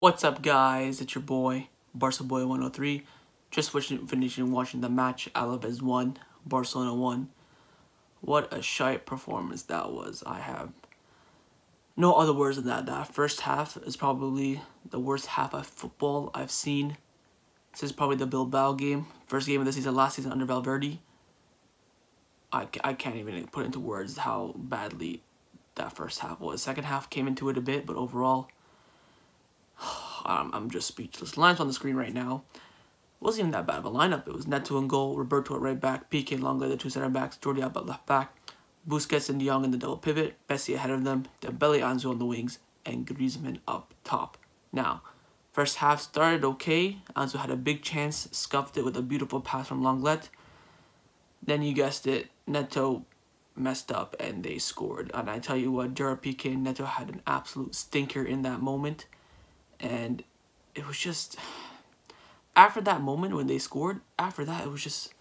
What's up, guys? It's your boy, Barca Boy 103. Just finishing watching the match. Alaves won, Barcelona won. What a shite performance that was. I have no other words than that. That first half is probably the worst half of football I've seen since probably the Bilbao game. First game of the season, last season under Valverde. I can't even put into words how badly that first half was. Second half came into it a bit, but overall, I'm just speechless. Line's on the screen right now. It wasn't even that bad of a lineup. It was Neto in goal, Roberto at right back, Piqué, Longley, the two center backs, Jordi Alba at left back, Busquets and De Jong in the double pivot, Messi ahead of them, Dembele, Ansu on the wings, and Griezmann up top. Now, first half started okay. Ansu had a big chance, scuffed it with a beautiful pass from Lenglet. Then you guessed it, Neto messed up and they scored. And I tell you what, Gerard Piqué and Neto had an absolute stinker in that moment. And it was just, after that moment when they scored, after that it was just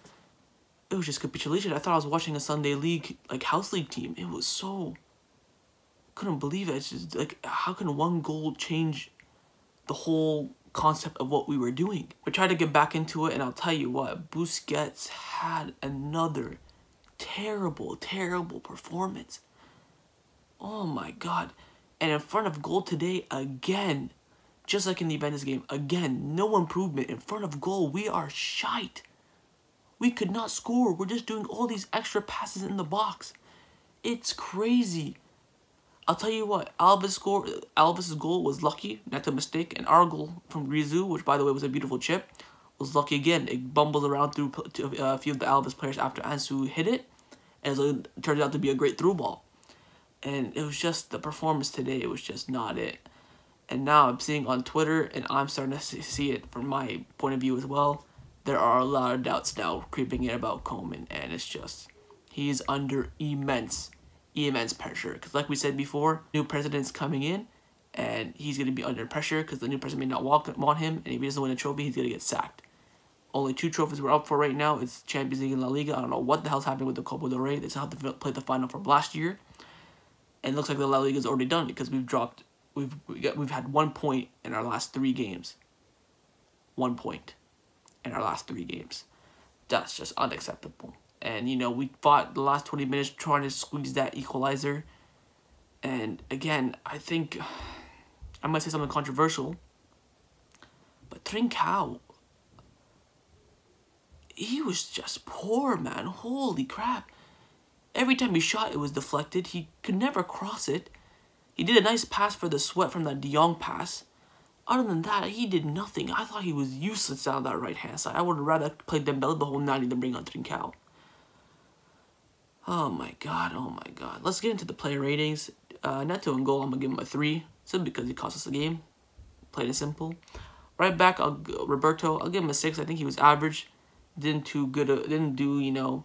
capitulation. I thought I was watching a Sunday league, like house league team. It was so, couldn't believe it. It's just like, how can one goal change the whole concept of what we were doing? We tried to get back into it, and I'll tell you what, Busquets had another terrible performance. Oh my god. And in front of goal today again, just like in the Juventus game, again, no improvement. In front of goal, we are shite. We could not score. We're just doing all these extra passes in the box. It's crazy. I'll tell you what, Alves' goal was lucky, not a mistake, and our goal from Griezmann, which by the way was a beautiful chip, was lucky again. It bumbled around through a few of the Alves players after Ansu hit it, and it turned out to be a great through ball. And it was just the performance today, it was just not it. And now I'm seeing on Twitter, and I'm starting to see it from my point of view as well, there are a lot of doubts now creeping in about Koeman, and it's just, he's under immense pressure. Because like we said before, new president's coming in, and he's going to be under pressure because the new president may not want him, and if he doesn't win a trophy, he's going to get sacked. Only 2 trophies we're up for right now. It's Champions League and La Liga. I don't know what the hell's happening with the Copa del Rey. They still have to play the final from last year. And it looks like the La Liga is already done because we've had 1 point in our last 3 games. 1 point in our last 3 games. That's just unacceptable. And, you know, we fought the last 20 minutes trying to squeeze that equalizer. And, again, I think, I might say something controversial, but Trincao, he was just poor, man. Holy crap. Every time he shot, it was deflected. He could never cross it. He did a nice pass for the sweat from that De Jong pass. Other than that, he did nothing. I thought he was useless down that right-hand side. I would have rather played Dembele the whole 90 than bring on Trincao. Oh my god. Let's get into the player ratings. Neto in goal, I'm going to give him a 3. Simply because he cost us the game. Plain and simple. Right back, Roberto, I'll give him a 6. I think he was average. Didn't do, you know,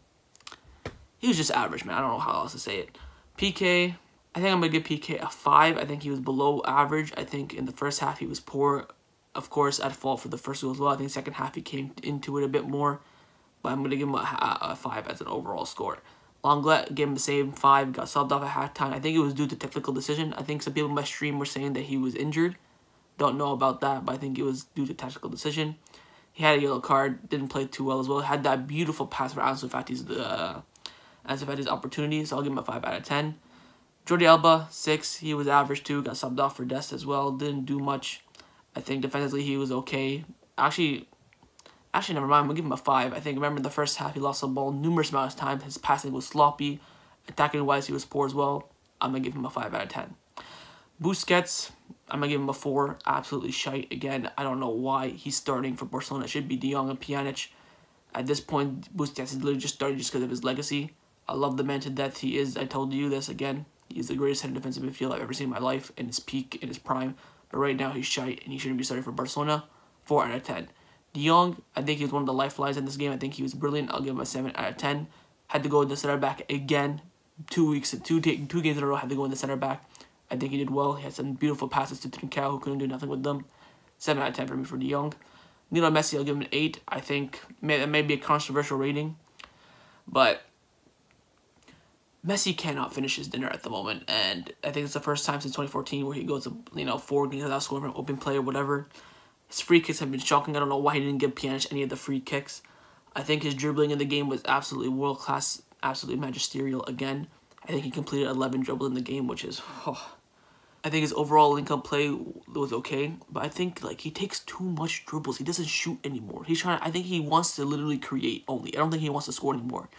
he was just average, man. I don't know how else to say it. Piqué, I think I'm going to give Piqué a 5. I think he was below average. I think in the first half he was poor. Of course, at fault for the first goal as well. I think second half he came into it a bit more. But I'm going to give him a 5 as an overall score. Lenglet, gave him the same 5. Got subbed off at halftime. I think it was due to technical decision. I think some people in my stream were saying that he was injured. Don't know about that, but I think it was due to tactical decision. He had a yellow card. Didn't play too well as well. Had that beautiful pass for Ansu Fati's opportunity, so I'll give him a 5 out of 10. Jordi Alba, 6. He was average too. Got subbed off for Dest as well. Didn't do much. I think defensively he was okay. Actually, never mind. I'm going to give him a 5. I think, remember the first half, he lost the ball numerous amounts of times. His passing was sloppy. Attacking-wise, he was poor as well. I'm going to give him a 5 out of 10. Busquets, I'm going to give him a 4. Absolutely shite. Again, I don't know why he's starting for Barcelona. It should be De Jong and Pjanic. At this point, Busquets is literally just starting just because of his legacy. I love the man to death. He is, I told you this again, he's the greatest center defensive midfielder I've ever seen in my life, in his peak, in his prime. But right now, he's shite, and he shouldn't be starting for Barcelona. 4 out of 10. De Jong, I think he was one of the lifelines in this game. I think he was brilliant. I'll give him a 7 out of 10. Had to go in the center back again. 2 games in a row, had to go in the center back. I think he did well. He had some beautiful passes to Trincao, who couldn't do nothing with them. 7 out of 10 for me for De Jong. Lionel Messi, I'll give him an 8. I think that may be a controversial rating. But Messi cannot finish his dinner at the moment, and I think it's the first time since 2014 where he goes to, 4 games without scoring from open play or whatever. His free kicks have been shocking. I don't know why he didn't give Pjanic any of the free kicks. I think his dribbling in the game was absolutely world-class, absolutely magisterial again. I think he completed 11 dribbles in the game, which is... I think his overall link-up play was okay, but I think he takes too much dribbles. He doesn't shoot anymore. I think he wants to literally create only. I don't think he wants to score anymore.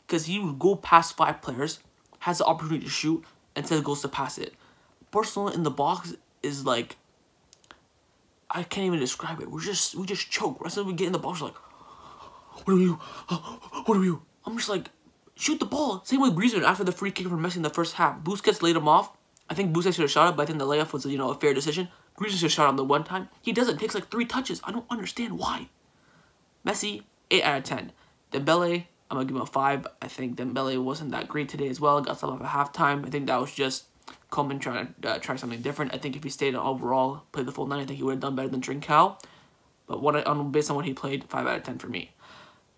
Because he would go past 5 players, has the opportunity to shoot, and instead goes to pass it. Barcelona in the box is like... I can't even describe it. We just choke. As soon as we get in the box, we're like... What are you? What are you? I'm just like... Shoot the ball. Same with Griezmann after the free kick from Messi in the first half. Busquets laid him off. I think Busquets should have shot it, but I think the layup was, a fair decision. Griezmann should have shot on the one time. He doesn't. It takes 3 touches. I don't understand why. Messi, 8 out of 10. Dembele, I'm going to give him a 5. I think Dembele wasn't that great today as well. Got stuff off at halftime. I think that was just Koeman trying to try something different. I think if he stayed overall, played the full 9, I think he would have done better than Trincao. But based on what he played, 5 out of 10 for me.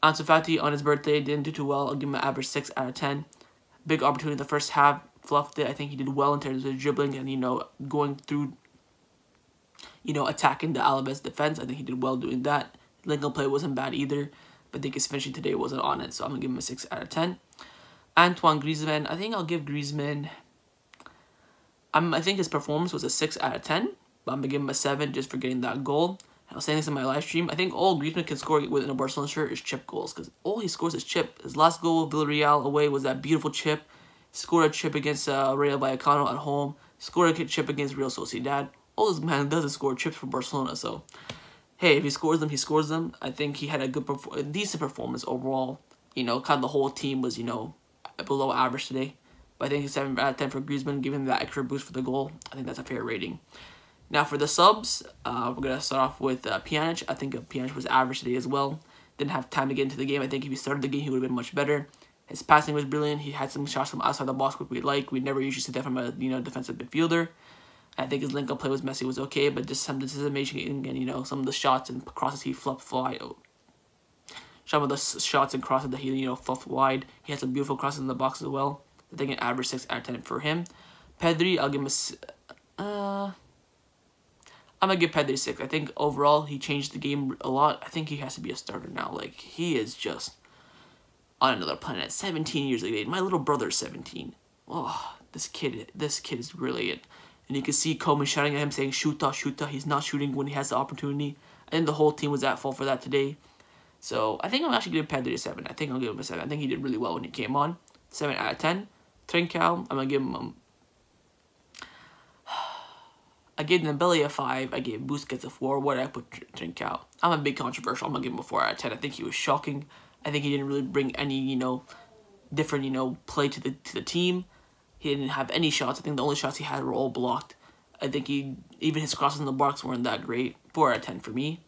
Ansu Fati, on his birthday, didn't do too well. I'll give him an average 6 out of 10. Big opportunity in the first half. Fluffed it. I think he did well in terms of dribbling and, going through, attacking the Alaves defense. I think he did well doing that. Link-up play wasn't bad either, but I think his finishing today wasn't on it, so I'm going to give him a 6 out of 10. Antoine Griezmann, I think I'll give Griezmann... I think his performance was a 6 out of 10, but I'm going to give him a 7 just for getting that goal. I was saying this in my live stream. I think all Griezmann can score within a Barcelona shirt is chip goals, because all he scores is chip. His last goal, Villarreal away, was that beautiful chip. Scored a chip against Rayo Vallecano at home. Scored a chip against Real Sociedad. All this man does is score chips for Barcelona. So, hey, if he scores them, he scores them. I think he had a decent performance overall. Kind of the whole team was, below average today. But I think it's 7 out of 10 for Griezmann, giving him that extra boost for the goal. I think that's a fair rating. Now for the subs, we're going to start off with Pjanic. I think Pjanic was average today as well. Didn't have time to get into the game. I think if he started the game, he would have been much better. His passing was brilliant. He had some shots from outside the box, which we like. We never usually see that from a defensive midfielder. I think his link-up play with Messi was okay, but just some decision-making and some of the shots and crosses he fluffed wide. Some of the shots and crosses that he fluffed wide. He had some beautiful crosses in the box as well. I think an average 6 out of 10 for him. Pedri, I'll give him a... I'm going to give Pedri 6. I think overall he changed the game a lot. I think he has to be a starter now. He is just on another planet. 17 years of age. My little brother's 17. Oh, this kid is brilliant. And you can see Koeman shouting at him saying, "Shoota, shoota." He's not shooting when he has the opportunity. I think the whole team was at fault for that today. So I think I'm actually giving Pedri a 7. I think I'll give him a 7. I think he did really well when he came on. 7 out of 10. Trincao, I'm going to give him I gave Dembele a 5. I gave Busquets a 4. Where did I put Trincao? I'm a big controversial. I'm going to give him a 4 out of 10. I think he was shocking. I think he didn't really bring any, different, play to the team. He didn't have any shots. I think the only shots he had were all blocked. I think even his crosses in the box weren't that great. 4 out of 10 for me.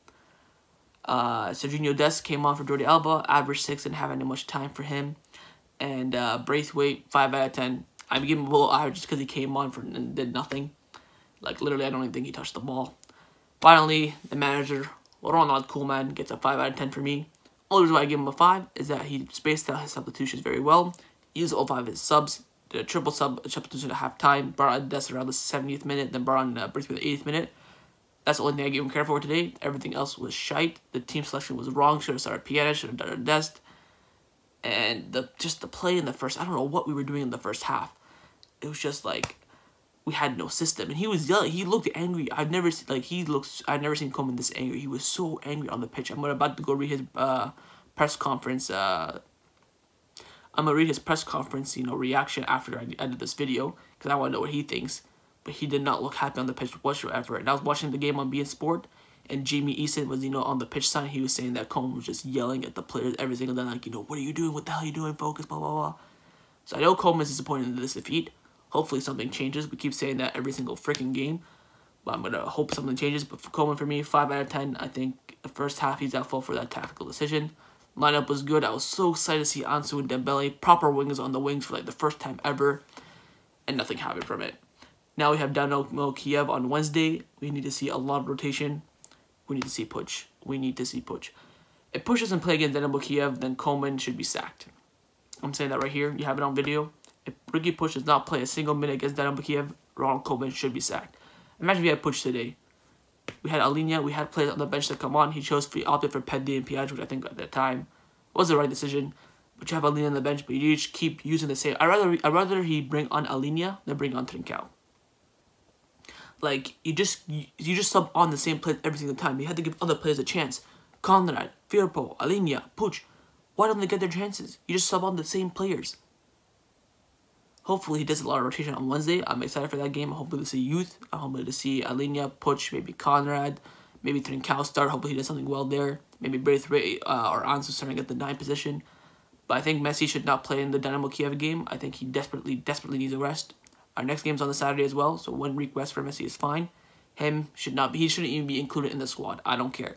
Serginho Dest came on for Jordi Alba. Average 6. Didn't have any much time for him. And Braithwaite, 5 out of 10. I'm giving him a little average just because he came on and did nothing. Literally, I don't even think he touched the ball. Finally, the manager, Ronald Koeman, gets a 5 out of 10 for me. Only reason why I give him a 5 is that he spaced out his substitutions very well. He used all 5 of his subs. Did a triple substitution at halftime. Brought on Dest around the 70th minute. Then brought on Braithwaite the 80th minute. That's the only thing I gave him credit for today. Everything else was shite. The team selection was wrong. Should have started Pjanic. Should have done Dest. And the play in the first, I don't know what we were doing in the first half. It was just we had no system, and he was yelling. He looked angry. I've never seen Koeman this angry. He was so angry on the pitch. I'm about to go read his press conference. I'm gonna read his press conference, reaction after I ended this video, because I want to know what he thinks. But he did not look happy on the pitch whatsoever. And I was watching the game on beIN Sport, and Jamie Eason was, on the pitch side. He was saying that Koeman was just yelling at the players every single day, what are you doing? What the hell are you doing? Focus, blah blah blah. So I know Koeman is disappointed in this defeat. Hopefully something changes. We keep saying that every single freaking game. But I'm going to hope something changes. But for Koeman, for me, 5 out of 10. I think the first half, he's at fault for that tactical decision. Lineup was good. I was so excited to see Ansu and Dembele. Proper wingers on the wings for the first time ever. And nothing happened from it. Now we have Dynamo Kiev on Wednesday. We need to see a lot of rotation. We need to see Puig. If Puig doesn't play against Dynamo Kiev, then Koeman should be sacked. I'm saying that right here. You have it on video. If Ricky Puig does not play a single minute against Dynamo Kiev, Ronald Koeman should be sacked. Imagine if we had Puig today. We had Alena, we had players on the bench that come on. He opted for Pedri and Piaget, which I think at that time was the right decision. But you have Alena on the bench, but you just keep using the same. I'd rather he bring on Alena than bring on Trincao. Like, you just sub on the same players every single time. You had to give other players a chance. Conrad, Firpo, Alena, Puig. Why don't they get their chances? You just sub on the same players. Hopefully he does a lot of rotation on Wednesday. I'm excited for that game. I'm hoping to see youth. I'm hoping to see Alena, Puig, maybe Conrad, maybe Trincao start. Hopefully he does something well there. Maybe Braithwaite or Ansu starting at the 9th position. But I think Messi should not play in the Dynamo Kiev game. I think he desperately needs a rest. Our next game's on the Saturday as well, so 1 week rest for Messi is fine. He shouldn't even be included in the squad. I don't care.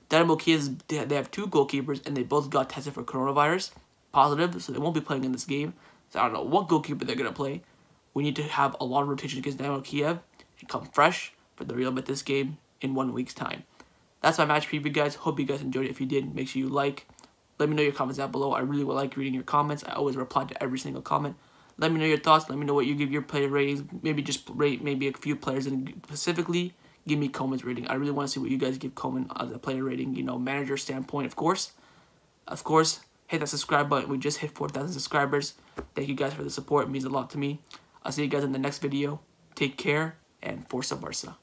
Dynamo Kiev, they have 2 goalkeepers, and they both got tested for coronavirus, positive, so they won't be playing in this game. So I don't know what goalkeeper they're going to play. We need to have a lot of rotation against Dynamo Kiev and come fresh for the Real Betis game in 1 week's time. That's my match preview, guys. Hope you guys enjoyed it. If you did, make sure you like. Let me know your comments down below. I really would like reading your comments. I always reply to every single comment. Let me know your thoughts. Let me know what you give your player ratings. Maybe just rate maybe a few players and specifically give me Koeman's rating. I really want to see what you guys give Koeman as a player rating, you know, manager standpoint, of course. Of course, hit that subscribe button. We just hit 4,000 subscribers. Thank you guys for the support. It means a lot to me. I'll see you guys in the next video. Take care and Forza Barca.